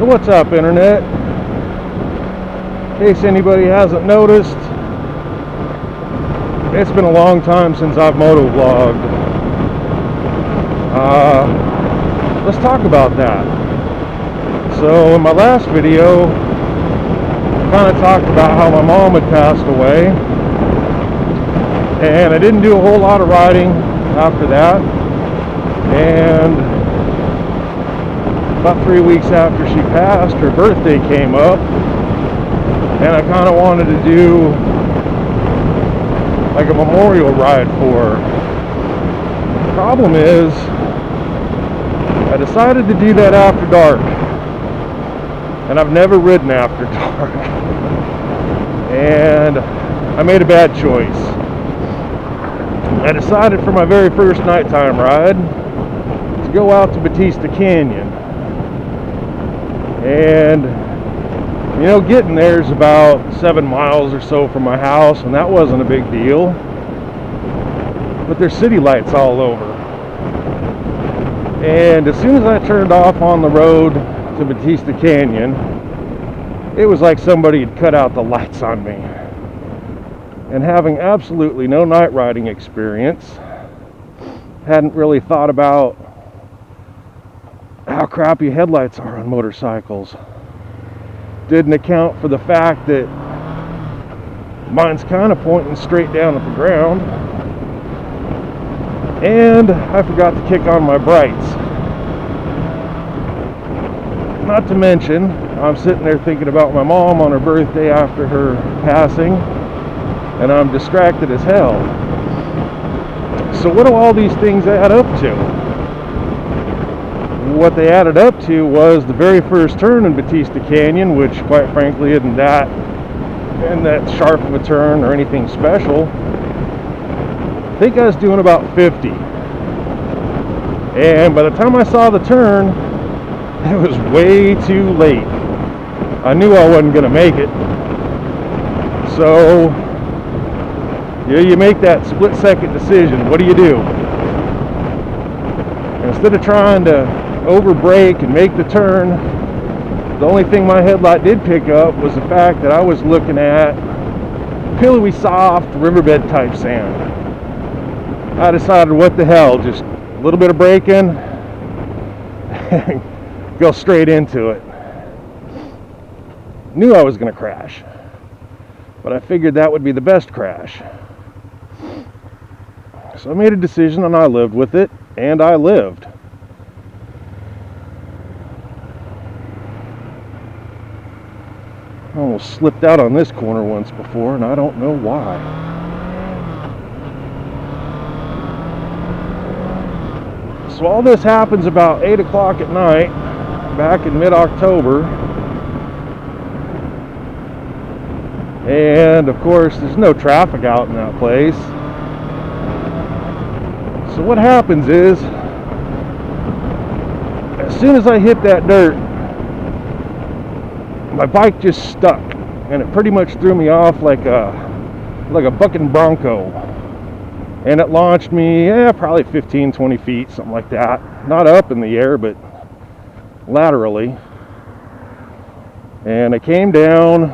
So what's up, internet? In case anybody hasn't noticed, it's been a long time since I've motovlogged. Let's talk about that. So in my last video, I kind of talked about how my mom had passed away, and I didn't do a whole lot of riding after that. And about 3 weeks after she passed, her birthday came up, and I kind of wanted to do like a memorial ride for her. The problem is, I decided to do that after dark, and I've never ridden after dark, and I made a bad choice. I decided for my very first nighttime ride to go out to Batista Canyon. And you know, getting there is about 7 miles or so from my house, and that wasn't a big deal. But there's city lights all over. And as soon as I turned off on the road to Batista Canyon, it was like somebody had cut out the lights on me. And having absolutely no night riding experience, hadn't really thought about how crappy headlights are on motorcycles. Didn't account for the fact that mine's kind of pointing straight down at the ground, and I forgot to kick on my brights. Not to mention, I'm sitting there thinking about my mom on her birthday after her passing, and I'm distracted as hell. So what do all these things add up to? What they added up to was the very first turn in Batista Canyon, which quite frankly isn't that sharp of a turn or anything special. I think I was doing about 50. And by the time I saw the turn, it was way too late. I knew I wasn't going to make it. So, you make that split-second decision. What do you do? Instead of trying to over-brake and make the turn, the only thing my headlight did pick up was the fact that I was looking at pillowy, soft, riverbed type sand. I decided, what the hell, just a little bit of braking and go straight into it. Knew I was going to crash, but I figured that would be the best crash. So I made a decision and I lived with it, and I lived. I almost slipped out on this corner once before, and I don't know why. So all this happens about 8 o'clock at night, back in mid-October. And of course, there's no traffic out in that place. So what happens is, as soon as I hit that dirt, my bike just stuck, and it pretty much threw me off like a bucking bronco, and it launched me probably 15-20 feet, something like that. Not up in the air, but laterally. And I came down,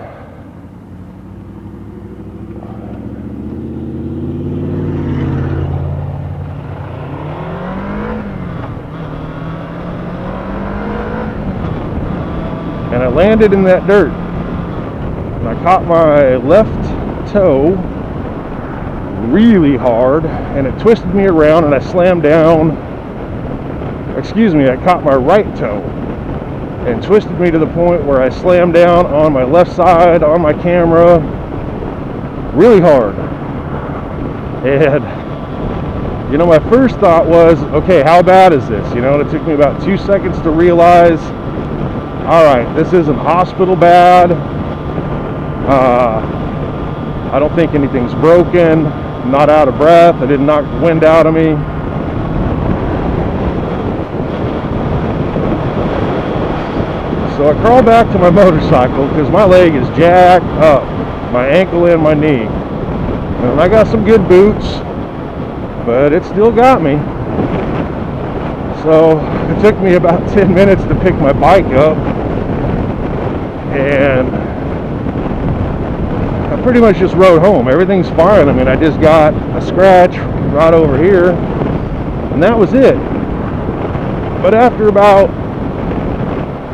and I landed in that dirt, and I caught my left toe really hard, and it twisted me around, and I slammed down. I caught my right toe and twisted me to the point where I slammed down on my left side on my camera really hard. And you know, my first thought was, okay, how bad is this? You know, and it took me about 2 seconds to realize, all right, this isn't hospital bad. I don't think anything's broken. I'm not out of breath. I didn't knock the wind out of me. So I crawled back to my motorcycle because my leg is jacked up, my ankle and my knee. And I got some good boots, but it still got me. So it took me about 10 minutes to pick my bike up. and I pretty much just rode home. Everything's fine. I mean, I just got a scratch right over here, and that was it. But after about,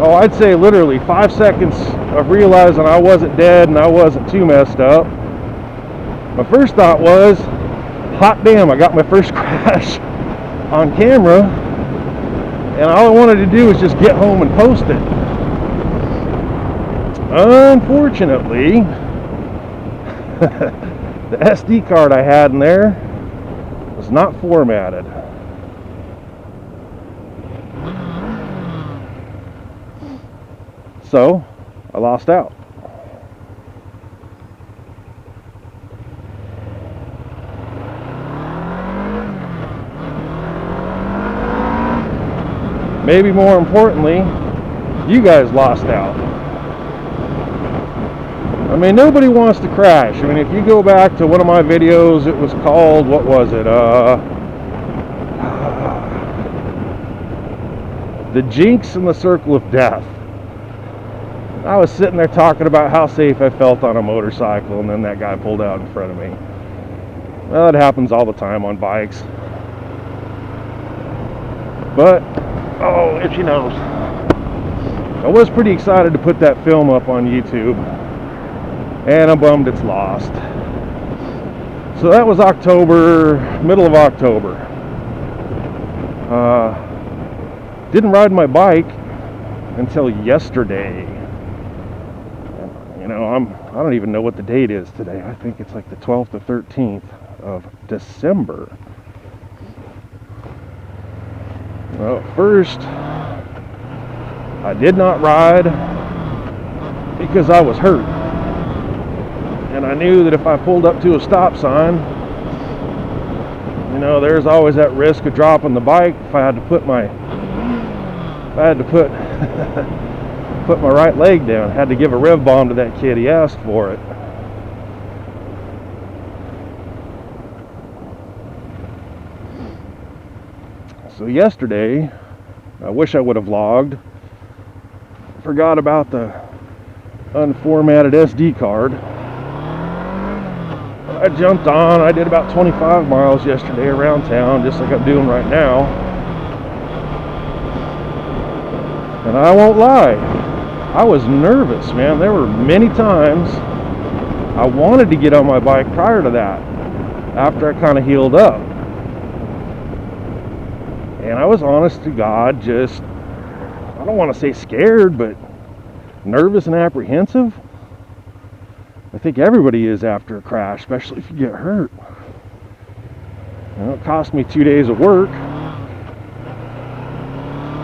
I'd say literally 5 seconds of realizing I wasn't dead and I wasn't too messed up, my first thought was, hot damn, I got my first crash on camera, and all I wanted to do was just get home and post it. Unfortunately, the SD card I had in there was not formatted. So, I lost out. Maybe more importantly, you guys lost out. I mean, nobody wants to crash. I mean, if you go back to one of my videos, it was called, what was it? The Jinx and the Circle of Death. I was sitting there talking about how safe I felt on a motorcycle, and then that guy pulled out in front of me. Well, it happens all the time on bikes. But, oh, itchy nose. I was pretty excited to put that film up on YouTube, and I'm bummed it's lost. So that was October, middle of October. Didn't ride my bike until yesterday. You know, I don't even know what the date is today. I think it's like the 12th or 13th of December. Well, first, I did not ride because I was hurt. And I knew that if I pulled up to a stop sign, you know, there's always that risk of dropping the bike if I had to put put my right leg down. Had to give a rev bomb to that kid. He asked for it. So yesterday, I wish I would have logged. Forgot about the unformatted SD card. I jumped on. I did about 25 miles yesterday around town, just like I'm doing right now. And I won't lie, I was nervous, man. There were many times I wanted to get on my bike prior to that, after I kind of healed up. And I was, honest to God, just, I don't want to say scared, but nervous and apprehensive. I think everybody is after a crash, especially if you get hurt. You know, it cost me 2 days of work. I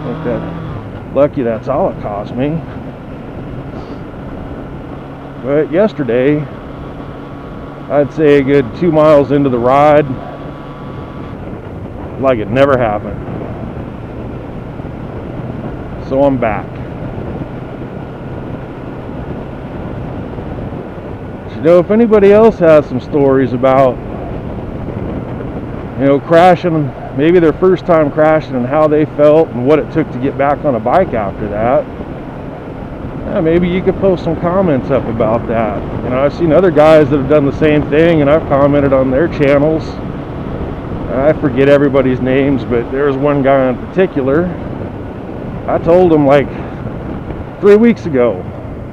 think that, lucky that's all it cost me. But yesterday, I'd say a good 2 miles into the ride, like it never happened. So I'm back. But you know, if anybody else has some stories about, you know, crashing, maybe their first time crashing and how they felt and what it took to get back on a bike after that, yeah, maybe you could post some comments up about that. You know, I've seen other guys that have done the same thing, and I've commented on their channels. I forget everybody's names, but there was one guy in particular. I told him like 3 weeks ago,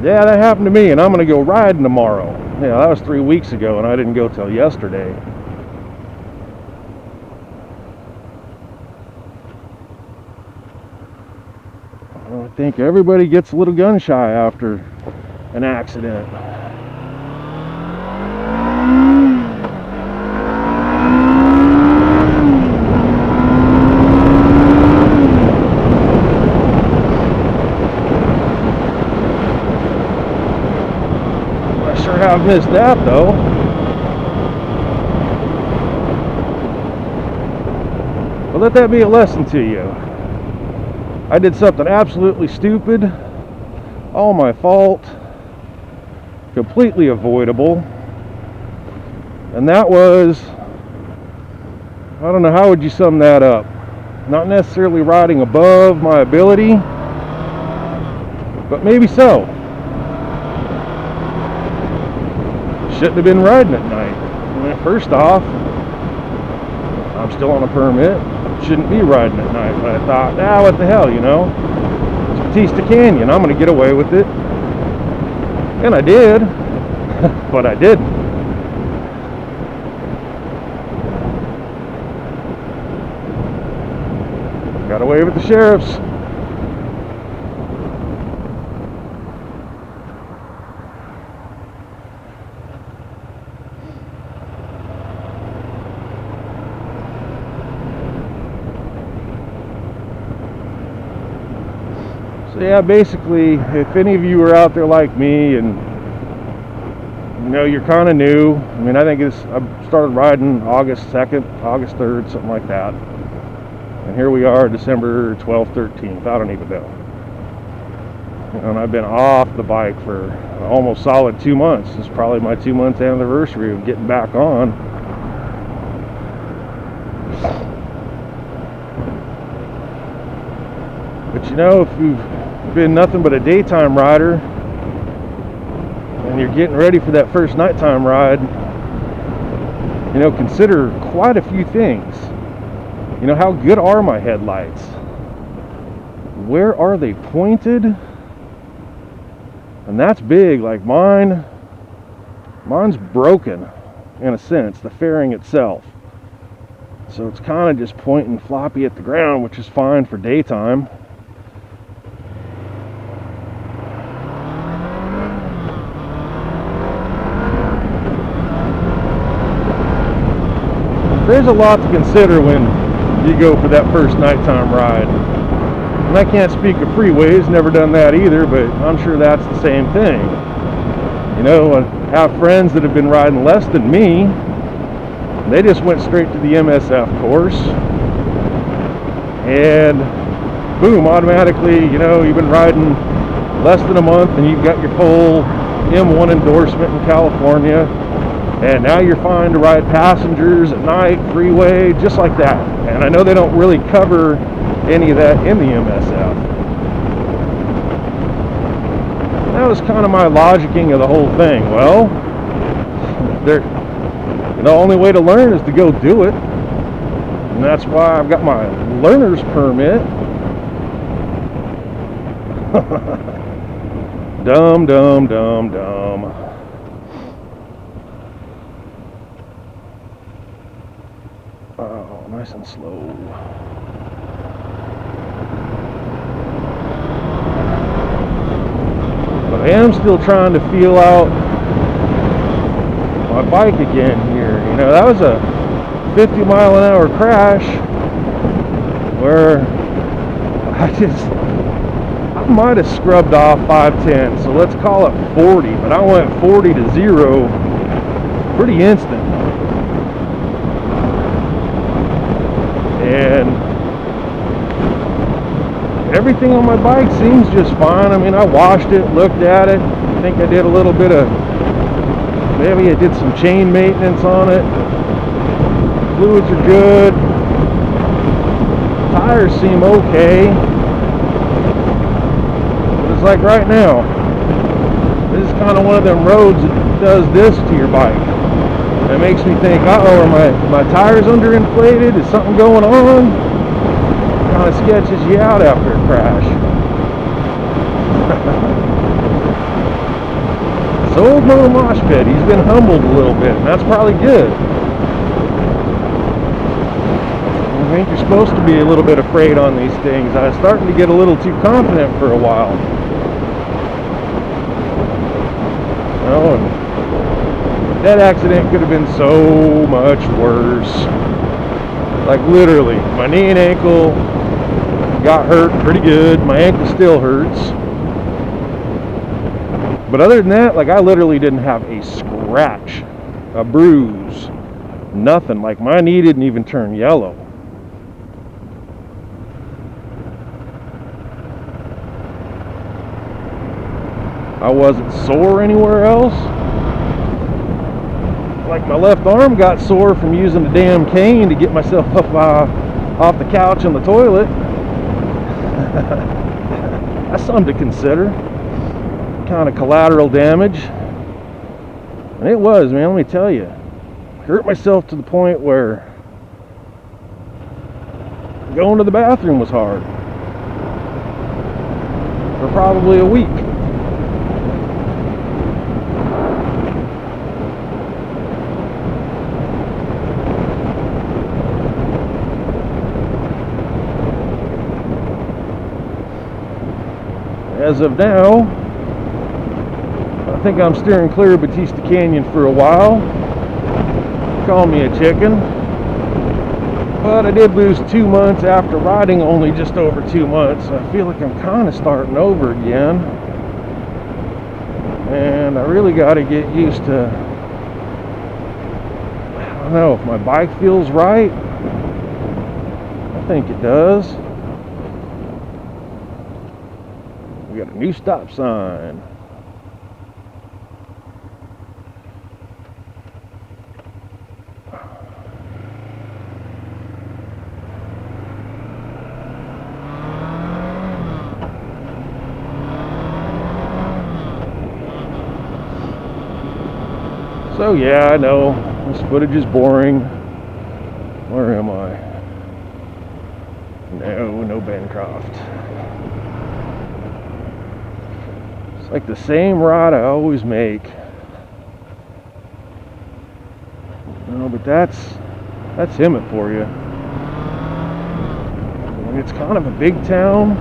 yeah, that happened to me, and I'm going to go riding tomorrow. Yeah, that was 3 weeks ago, and I didn't go till yesterday. I think everybody gets a little gun shy after an accident. I sure have missed that though. But let that be a lesson to you. I did something absolutely stupid, all my fault, completely avoidable, and that was, I don't know, how would you sum that up? Not necessarily riding above my ability, but maybe so. shouldn't have been riding at night. I mean, first off, I'm still on a permit, shouldn't be riding at night. But I thought, what the hell, you know? It's Batista Canyon, I'm going to get away with it. And I did, but I didn't. Got away with the sheriffs. So yeah, basically, if any of you are out there like me and you know you're kind of new, I mean, I started riding August 2nd, August 3rd, something like that. And here we are, December 12th, 13th, I don't even know. And I've been off the bike for almost solid 2 months. It's probably my 2-month anniversary of getting back on. But you know, if you've been nothing but a daytime rider and you're getting ready for that first nighttime ride, you know, consider quite a few things. You know, how good are my headlights? Where are they pointed? And that's big. Like mine's broken in a sense, the fairing itself. So it's kind of just pointing floppy at the ground, which is fine for daytime. There's a lot to consider when you go for that first nighttime ride. And I can't speak of freeways, never done that either, but I'm sure that's the same thing. You know, I have friends that have been riding less than me. They just went straight to the MSF course. And boom, automatically, you know, you've been riding less than a month and you've got your full M1 endorsement in California. And now you're fine to ride passengers at night, freeway, just like that. And I know they don't really cover any of that in the MSF. That was kind of my logicking of the whole thing. Well, the only way to learn is to go do it. And that's why I've got my learner's permit. Dumb, dumb, dumb, dumb. Oh, nice and slow. But I am still trying to feel out my bike again here. You know, that was a 50-mile-an-hour crash where I might have scrubbed off 510, so let's call it 40, but I went 40 to 0 pretty instant. And everything on my bike seems just fine. I mean, I washed it, looked at it. I think I did a little bit of, maybe I did some chain maintenance on it. Fluids are good. Tires seem okay. But it's like right now, this is kind of one of them roads that does this to your bike. It makes me think, uh-oh, are my tires underinflated? Is something going on? Kind of sketches you out after a crash. So old Mo Mosh Pit, he's been humbled a little bit, and that's probably good. I think you're supposed to be a little bit afraid on these things. I was starting to get a little too confident for a while. Oh, and that accident could have been so much worse. Like literally, my knee and ankle got hurt pretty good. My ankle still hurts. But other than that, like I literally didn't have a scratch, a bruise, nothing. Like my knee didn't even turn yellow. I wasn't sore anywhere else. Like my left arm got sore from using the damn cane to get myself up off the couch and the toilet. That's something to consider. Kind of collateral damage. And it was, man, let me tell you. I hurt myself to the point where going to the bathroom was hard. For probably a week. As of now, I think I'm steering clear of Batista Canyon for a while. Call me a chicken. But I did lose 2 months after riding only just over 2 months. So I feel like I'm kind of starting over again. And I really got to get used to, I don't know, if my bike feels right. I think it does. We got a new stop sign. So yeah, I know this footage is boring. Where am I? No Bancroft. It's like the same ride I always make. No, but that's Hemet for you. I mean, it's kind of a big town,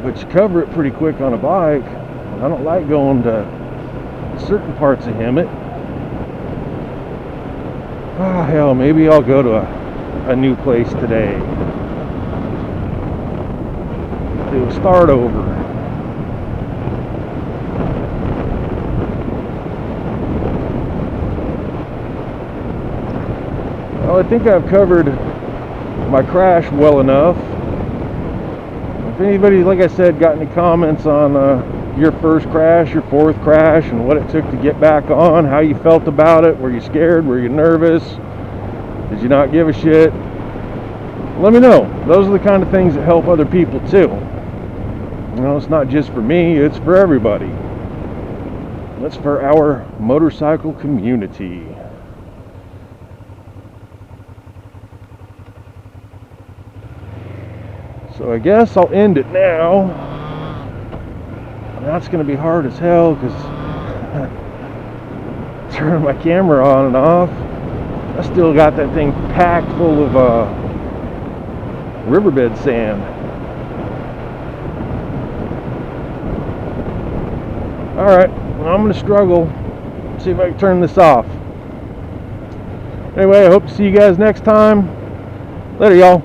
but you cover it pretty quick on a bike. I don't like going to certain parts of Hemet. Ah, hell, maybe I'll go to a new place today. Do a start over. Well, I think I've covered my crash well enough. If anybody, like I said, got any comments on your first crash, your fourth crash, and what it took to get back on, how you felt about it, were you scared, were you nervous, did you not give a shit, let me know. Those are the kind of things that help other people too. You know, it's not just for me, it's for everybody. It's for our motorcycle community. So I guess I'll end it now. That's going to be hard as hell because turning my camera on and off. I still got that thing packed full of riverbed sand. Alright, well, I'm going to struggle. See if I can turn this off. Anyway, I hope to see you guys next time. Later, y'all.